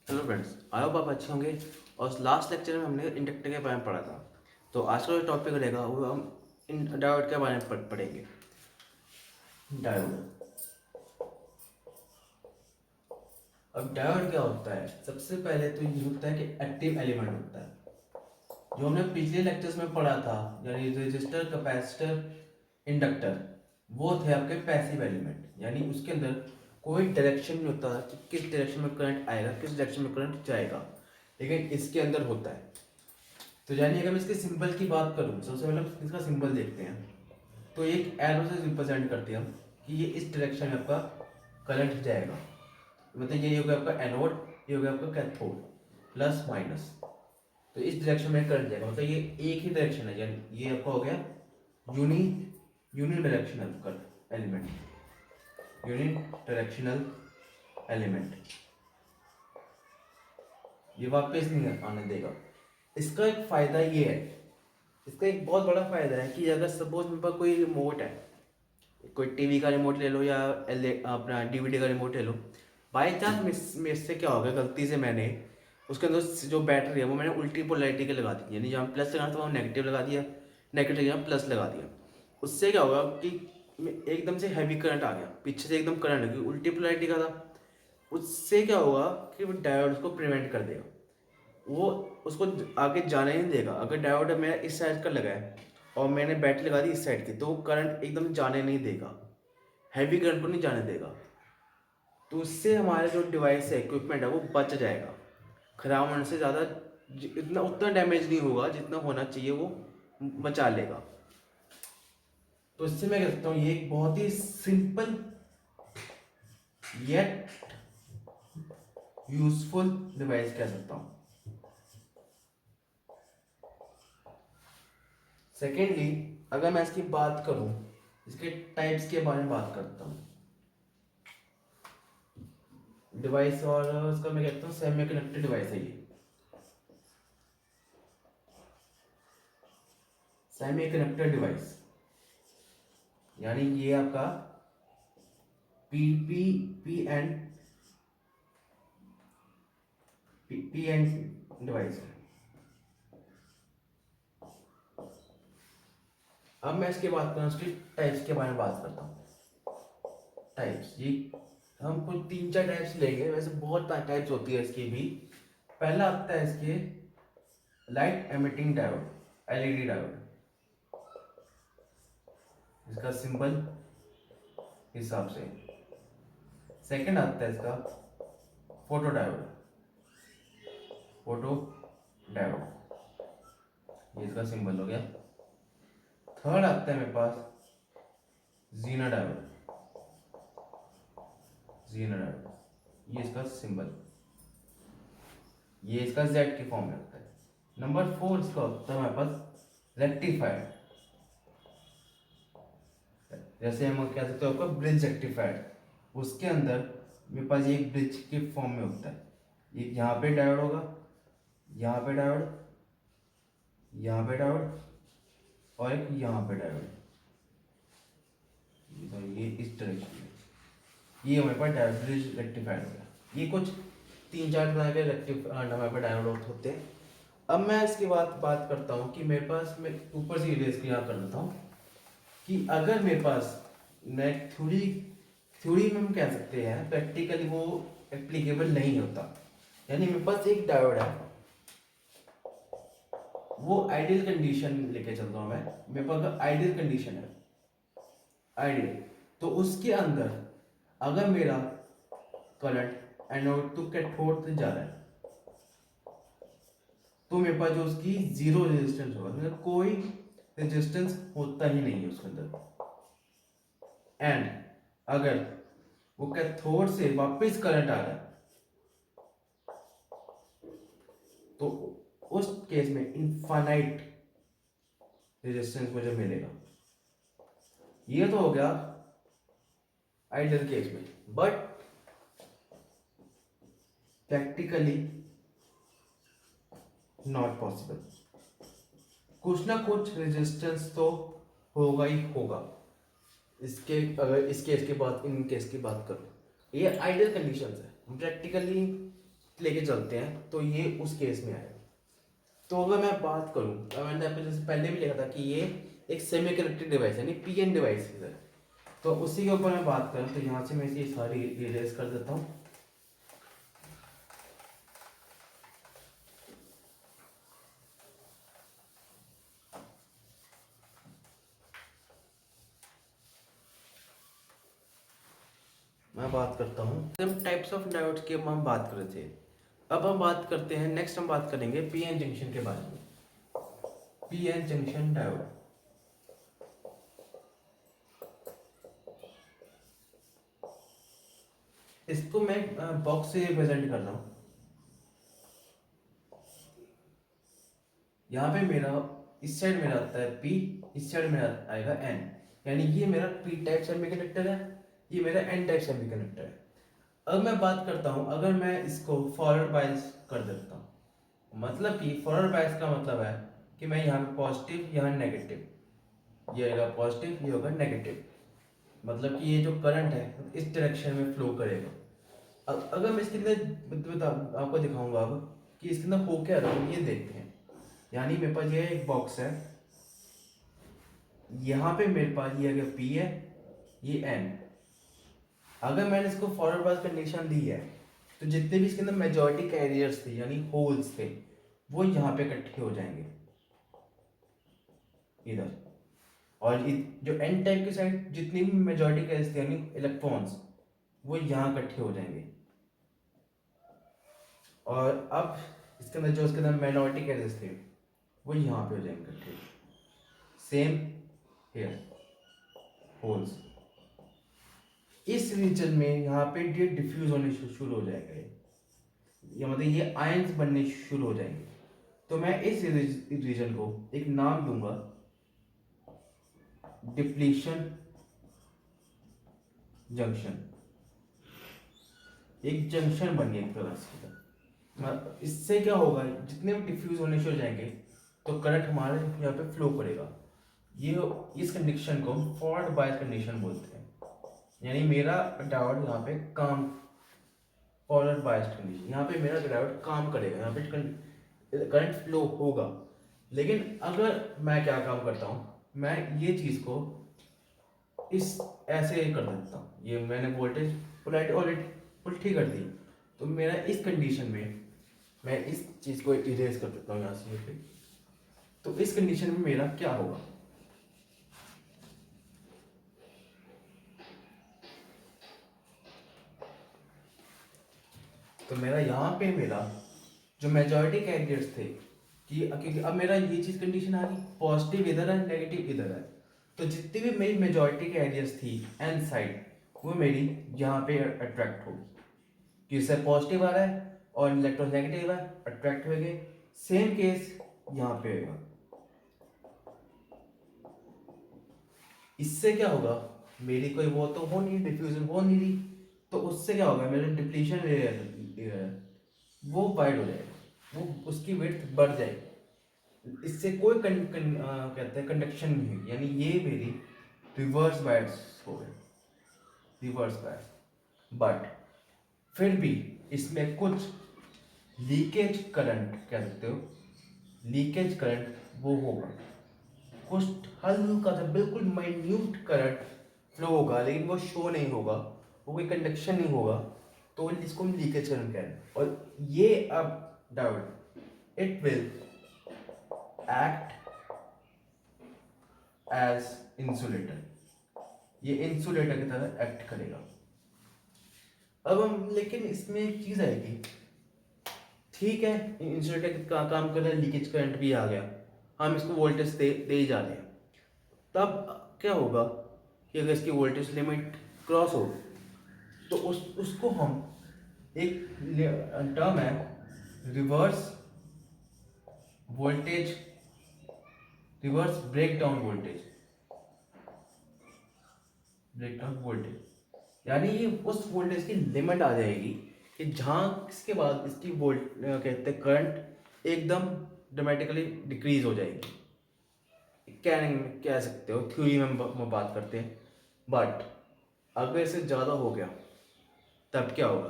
Hello friends, I hope आप अच्छे होंगे। और लास्ट लेक्चर में हमने इंडक्टर के बारे में पढ़ा था। तो आज का जो टॉपिक रहेगा वो हम डायोड के बारे में पढ़ेंगे। डायोड। अब डायोड क्या होता है? सबसे पहले तो ये होता है कि एक्टिव एलिमेंट होता है, जो हमने पिछले लेक्चर्स में पढ़ा था, यानी रेजिस्टर, कैपेसिटर, इंडक्टर, वो थे आपके पैसिव एलिमेंट। यानी उसके अंदर कोई डायरेक्शन नहीं होता कि किस डायरेक्शन में करंट आएगा, किस डायरेक्शन में करंट जाएगा, लेकिन इसके अंदर होता है। तो यानी अगर मैं इसके सिंबल की बात करूँ, सबसे पहले इसका सिंबल देखते हैं। तो एक एरो से रिप्रेजेंट करते हैं हम कि ये इस डायरेक्शन में आपका करंट जाएगा। मतलब ये हो गया आपका एनोड, ये हो गया आपका कैथोड, प्लस माइनस। तो इस डायरेक्शन में करंट जाएगा, मतलब ये एक ही डायरेक्शन है। यानी ये आपका हो गया यूनि यूनि डायरेक्शनल कर एलिमेंट, यूनि डायरेक्शनल एलिमेंट। ये वापस नहीं आने देगा। इसका एक फायदा ये है, इसका एक बहुत बड़ा फायदा है कि अगर सपोज मेरे पास कोई रिमोट है, कोई टीवी का रिमोट ले लो या अपना डीवीडी का रिमोट ले लो, बाई चांस मेरे से क्या हो गया, गलती से मैंने उसके अंदर जो बैटरी है वो मैंने उल्टी पोलैरिटी के लगा दी, यानी जहाँ प्लस लगाना था वहाँ नेगेटिव लगा दिया, नेगेटिव जगह प्लस लगा दिया। उससे क्या होगा कि एकदम से हैवी करंट आ गया, पीछे से एकदम करंट लगी, उल्टी पोलैरिटी का था। उससे क्या होगा कि वो डायोड उसको प्रिवेंट कर देगा, वो उसको आगे जाने नहीं देगा। अगर डायोड मेरा इस साइड का लगा है और मैंने बैटरी लगा दी इस साइड की, तो वो करंट एकदम जाने नहीं देगा, हैवी करंट को नहीं जाने देगा। तो उससे हमारा जो डिवाइस है, इक्विपमेंट है, वो बच जाएगा। खराब होने से ज़्यादा इतना उतना डैमेज नहीं होगा जितना होना चाहिए, वो बचा लेगा। तो इससे मैं कह सकता हूँ ये एक बहुत ही सिंपल येट यूजफुल डिवाइस कह सकता हूँ। सेकेंडली, अगर मैं इसकी बात करूं, इसके टाइप्स के बारे में बात करता हूं डिवाइस, और इसका मैं कहता हूं सेमी कंडक्टर डिवाइस है ये। सेमी कंडक्टर डिवाइस यानी ये आपका P P P N P N device है। अब मैं इसके बात करूं, इसकी टाइप्स के बारे में बात करता हूं। टाइप्स ये हम कुछ 3-4 टाइप्स लेंगे, वैसे बहुत टाइप्स होती है इसकी भी। पहला आता है इसके light emitting diode, LED diode, इसका सिंबल हिसाब से। सेकंड आता है इसका फोटो डायोड, फोटो डायोड, ये इसका सिंबल हो गया। थर्ड आता है मेरे पास जीना डायोड, जीना डायोड, ये इसका सिंबल, ये इसका जेड की फॉर्म में होता है। नंबर 4 इसका होता है हमारे पास रेक्टिफायर, जैसे हम कह सकते हो आपका ब्रिज रेक्टिफायर। उसके अंदर मेरे पास ये एक ब्रिज के फॉर्म में होता है। ये यहाँ पे डायोड होगा, यहाँ पे डायोड, यहाँ पे डायोड, और एक यहाँ पे डायोड। ये इस डायरेक्शन में, ये हमारे पास डायोड ब्रिज रेक्टिफायर हो गया। ये कुछ 3-4 तरह के हमारे पास डायोड होते हैं। अब मैं इसकी बात करता हूँ कि मेरे पास, मैं ऊपर से इरेज यहाँ कर लेता हूँ कि अगर मेरे पास, मैं थ्योरी में हम कह सकते हैं, प्रैक्टिकली वो एप्लीकेबल नहीं होता। यानी मेरे पास एक डायोड है, वो आइडियल कंडीशन लेके चलता हूँ मैं, मेरे पास आइडियल कंडीशन है, आइडियल। तो उसके अंदर अगर मेरा करंट एनोड टू कैथोड से जा रहा है, तो मेरे पास जो उसकी जीरो रेजिस्टेंस होगा, मतलब कोई रेजिस्टेंस होता ही नहीं है उसके अंदर। एंड अगर वो कैथोड से वापस करंट आ रहा है, तो उस केस में इनफाइनाइट रेजिस्टेंस मुझे मिलेगा। ये तो हो गया आइडियल केस में, बट प्रैक्टिकली नॉट पॉसिबल। कुछ ना कुछ रेजिस्टेंस तो होगा ही होगा। इसके अगर इस केस की बात, इन केस की बात करूं, ये आइडियल कंडीशंस है। प्रैक्टिकली लेके चलते हैं तो ये उस केस में आएगा। तो अगर मैं बात करूँ, मैंने आपको जैसे पहले भी लिखा था कि ये एक सेमी कंडक्टिव डिवाइस यानी पीएन डिवाइस है। तो उसी के ऊपर मैं बात करूँ तो यहाँ से मैं ये सारी इरेज कर देता हूँ। मैं बात करता हूँ टाइप्स ऑफ डायोड्स की हम बात कर रहे थे। अब हम बात करते हैं, नेक्स्ट हम बात करेंगे पीएन जंक्शन के बारे में। पीएन जंक्शन डायोड, इसको मैं बॉक्स से रिप्रेजेंट कर रहा हूँ। यहाँ पे मेरा इस साइड मेरा आता है पी, इस साइड मेरा आएगा एन, यानी ये मेरा पी टाइप सेमीकंडक्टर है, ये मेरा एन टाइप सेमीकंडक्टर है। अब मैं बात करता हूँ, अगर मैं इसको फॉरवर्ड बायस कर देता हूँ, मतलब कि फॉरवर्ड बायस का मतलब है कि मैं यहाँ पे पॉजिटिव, यहाँ नेगेटिव, ये होगा पॉजिटिव, ये होगा नेगेटिव, मतलब कि ये जो करंट है इस डायरेक्शन में फ्लो करेगा। अगर मैं इसके अंदर आपको दिखाऊंगा अब कि इसके अंदर हो क्या रहा है, ये देखते हैं। यानी मेरे पास ये एक बॉक्स है, यहाँ पे मेरे पास ये अगर पी है, ये एन। अगर मैंने इसको फॉरवर्ड बायस कंडीशन दी है तो जितने भी इसके अंदर मेजॉरिटी कैरियर्स थे यानी होल्स थे, वो यहाँ पे इकट्ठे हो जाएंगे इधर, और जो एन टाइप की साइड जितनी भी मेजॉरिटी कैरियर्स थे यानी इलेक्ट्रॉन्स, वो यहाँ इकट्ठे हो जाएंगे। और अब इसके अंदर जो इसके अंदर माइनॉरिटी कैरियर्स थे वो यहाँ पे हो जाएंगे इकट्ठे। सेम हेयर होल्स, इस रीजन में यहाँ पे ये डिफ्यूज होने शुरू हो जाएगा, ये मतलब ये आयंस बनने शुरू हो जाएंगे। तो मैं इस रीजन को एक नाम दूंगा डिप्लीशन जंक्शन। एक जंक्शन बन गया एक तरह से। इससे क्या होगा, जितने भी डिफ्यूज होने शुरू हो जाएंगे तो करंट हमारे यहाँ पे फ्लो करेगा। ये इस कंडीशन को हम फॉरवर्ड बायस कंडीशन बोलते हैं, यानी मेरा डायोड यहाँ पे काम, फॉरवर्ड बायस कंडीशन, यहाँ पे मेरा डायोड काम करेगा, यहाँ पे करंट फ्लो होगा। लेकिन अगर मैं क्या काम करता हूँ, मैं ये चीज़ को इस ऐसे कर देता हूँ, ये मैंने वोल्टेज उल्टी कर दी, तो मेरा इस कंडीशन में मैं इस चीज़ को इरेज कर देता हूँ यहाँ से। तो इस कंडीशन में मेरा क्या होगा, तो मेरा यहाँ पे मेरा जो मेजॉरिटी कैरियर्स थे कि क्योंकि अब मेरा ये चीज़ कंडीशन आ गई, पॉजिटिव इधर है नेगेटिव इधर है, तो जितनी भी मेरी मेजॉरिटी कैरियर्स थी एन साइड, वो मेरी यहाँ पे अट्रैक्ट होगी, कि इससे पॉजिटिव आ रहा है और इलेक्ट्रॉन नेगेटिव है, अट्रैक्ट हो गए। सेम केस यहाँ पे होगा। इससे क्या होगा, मेरी कोई वो तो हो नहीं, डिफ्यूजन हो नहीं रही, तो उससे क्या होगा, मेरा डिप्लीशन वो वाइड हो जाएगा, वो उसकी विड्थ बढ़ जाएगी। इससे कोई कहते हैं कंडक्शन नहीं हुई, यानी ये मेरी रिवर्स बायस हो गई, रिवर्स बायस। बट फिर भी इसमें कुछ लीकेज करंट कह सकते हो, लीकेज करंट वो होगा, कुछ हल्का सा बिल्कुल माइन्यूट करंट फ्लो होगा, लेकिन वो शो नहीं होगा, वो कोई कंडक्शन नहीं होगा, तो इसको हम लीकेज करंट कह रहे हैं। और ये अब diode it will act as insulator, ये इंसुलेटर की तरह एक्ट करेगा। अब हम, लेकिन इसमें एक चीज आएगी, ठीक है इंसुलेटर का काम कर रहा है, लीकेज करंट भी आ गया, हम इसको वोल्टेज दे ही जा रहे हैं, तब क्या होगा कि अगर इसकी वोल्टेज लिमिट क्रॉस हो तो उसको हम, एक टर्म है reverse voltage, reverse breakdown voltage, breakdown voltage, यानी ये उस वोल्टेज की लिमिट आ जाएगी कि जहाँ इसके बाद इसकी वोल्ट कहते हैं करंट एकदम ड्रामेटिकली डिक्रीज हो जाएगी, कह सकते हो, थ्योरी में हम बात करते हैं। बट अगर इससे ज़्यादा हो गया तब क्या होगा,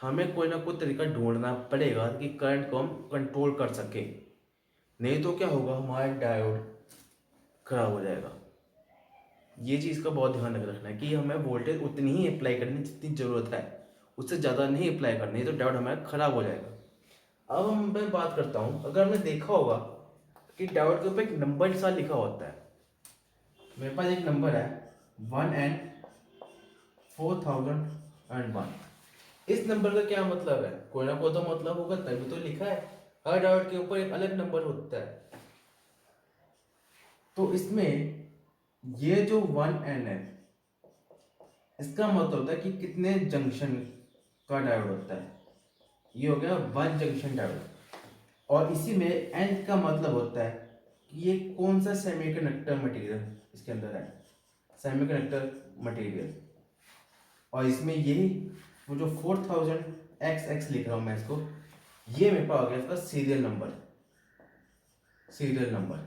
हमें कोई ना कोई तरीका ढूंढना पड़ेगा कि करंट को हम कंट्रोल कर सकें, नहीं तो क्या होगा, हमारा डायोड खराब हो जाएगा। ये चीज़ का बहुत ध्यान रखना है कि हमें वोल्टेज उतनी ही अप्लाई करनी जितनी ज़रूरत है, उससे ज़्यादा नहीं अप्लाई करनी, तो डायोड हमारा खराब हो जाएगा। अब मैं बात करता हूँ, अगर हमने देखा होगा कि डायोड के ऊपर एक नंबर सा लिखा होता है। मेरे पास एक नंबर है 1N4001। इस नंबर का क्या मतलब है, कोई ना कोई तो मतलब होगा, तभी तो लिखा है। हर डायोड के ऊपर एक अलग नंबर होता है। तो इसमें ये जो 1N है, इसका मतलब होता है कि कितने जंक्शन का डायोड होता है। ये हो गया 1 जंक्शन डायोड। और इसी में एन का मतलब होता है कि ये कौन सा सेमीकंडक्टर मटेरियल इसके अंदर है, सेमीकंडक्टर मटेरियल। और इसमें यही वो जो 4000XX लिख रहा हूँ मैं इसको, ये मेरे पास आ गया इसका सीरियल नंबर, सीरियल नंबर।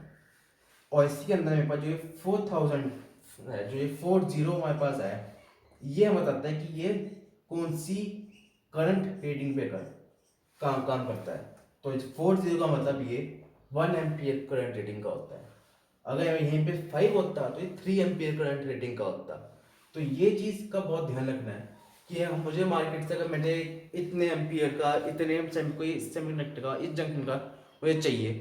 और इसके अंदर मेरे पास जो ये 4000 है, जो ये 40 हमारे पास है, ये बताता है कि ये कौन सी करंट रेटिंग पे काम करता है। तो इस 40 का मतलब ये 1 एम्पियर करंट रेटिंग का होता है। अगर यहीं पे 5 होता तो ये 3 एम्पियर करंट रेटिंग का होता। तो ये चीज़ का बहुत ध्यान रखना है कि मुझे मार्केट से अगर मैंने इतने एम्पियर का, इतने कोई सेमीकंडक्टर का, इस जंक्शन का मुझे चाहिए,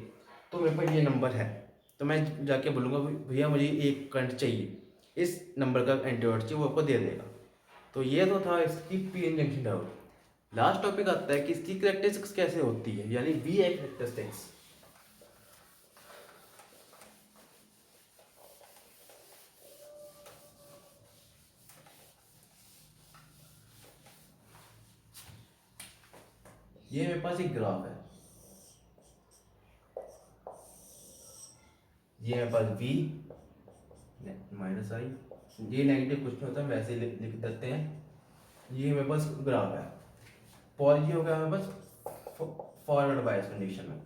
तो मेरे पास ये नंबर है, तो मैं जाके बोलूँगा भैया मुझे एक करंट चाहिए, इस नंबर का एंटीडोट चाहिए, वो आपको दे देगा। तो ये तो था इसकी PN junction diode. Last topic आता है कि इसकी कैरेक्टरिस्टिक्स कैसे होती है, यानी वीआई कैरेक्टरिस्टिक्स। ये मेरे पास एक ग्राफ है, ये मेरे पास V माइनस आई, ये नेगेटिव कुछ नहीं होता, वैसे लिख देते हैं। ये मेरे पास ग्राफ है, ये हो गया मेरे पास फॉरवर्ड बायस कंडीशन में,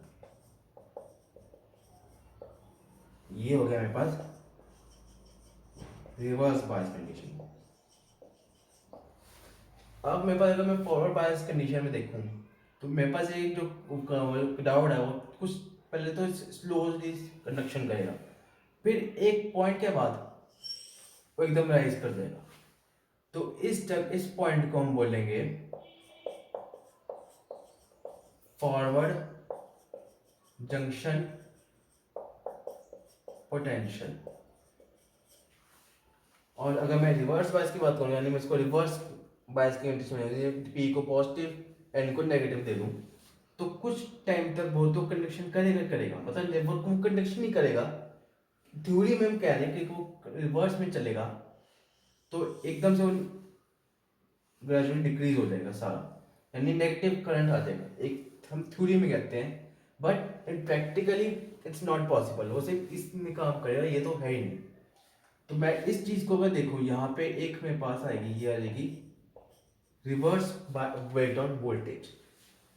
ये हो गया मेरे पास रिवर्स बायस कंडीशन में। अब मेरे पास अगर मैं फॉरवर्ड बायस कंडीशन में देखूं, तो मेरे पास एक जो डायोड है वो कुछ पहले तो स्लोली कंडक्शन करेगा, फिर एक पॉइंट के बाद वो एकदम राइज कर देगा। तो इस पॉइंट को हम बोलेंगे फॉरवर्ड जंक्शन पोटेंशियल। और अगर मैं रिवर्स बायस की बात करूँ, यानी मैं इसको रिवर्स बायस की कंडीशन, पी को पॉजिटिव एन को नेगेटिव दे दूँ, तो कुछ टाइम तक वो तो कंडक्शन करेगा, मतलब जब वो कंडक्शन नहीं करेगा, थ्योरी में हम कह रहे हैं कि वो रिवर्स में चलेगा, तो एकदम से वो ग्रेजुअली डिक्रीज हो जाएगा सारा, यानी नेगेटिव करंट आ जाएगा, एक हम थ्योरी में कहते हैं। But in practically it's not possible, वो सिर्फ इसमें काम करेगा, ये तो है ही नहीं। तो मैं इस चीज को अगर देखूँ, यहाँ पे एक मेरे पास आएगी, ये आ जाएगी रिवर्स वेट ऑन वोल्टेज।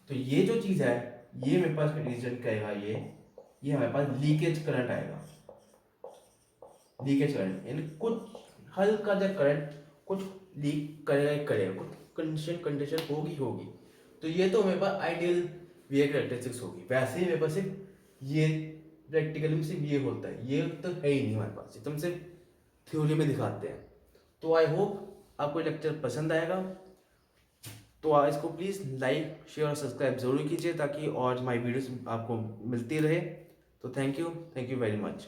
तो ये जो चीज है, ये मेरे पास रीजन कहेगा, ये हमारे पास लीकेज करंट आएगा, लीकेज करंट, यानी कुछ हल्का सा करंट कुछ लीक करेगा ही करेगा, कुछ कंडीशन होगी। तो ये तो मेरे पास आइडियल वी कैरेक्टरिस्टिक्स होगी। वैसे ही मेरे पास सिर्फ ये प्रैक्टिकली में सिर्फ ये होता है, ये तो है ही नहीं हमारे पास, एकदम सिर्फ थ्योरी में दिखाते हैं। तो आई होप आपको लेक्चर पसंद आएगा। तो आप इसको प्लीज़ लाइक शेयर और सब्सक्राइब जरूर कीजिए, ताकि और माई वीडियोस आपको मिलती रहे। तो थैंक यू वेरी मच।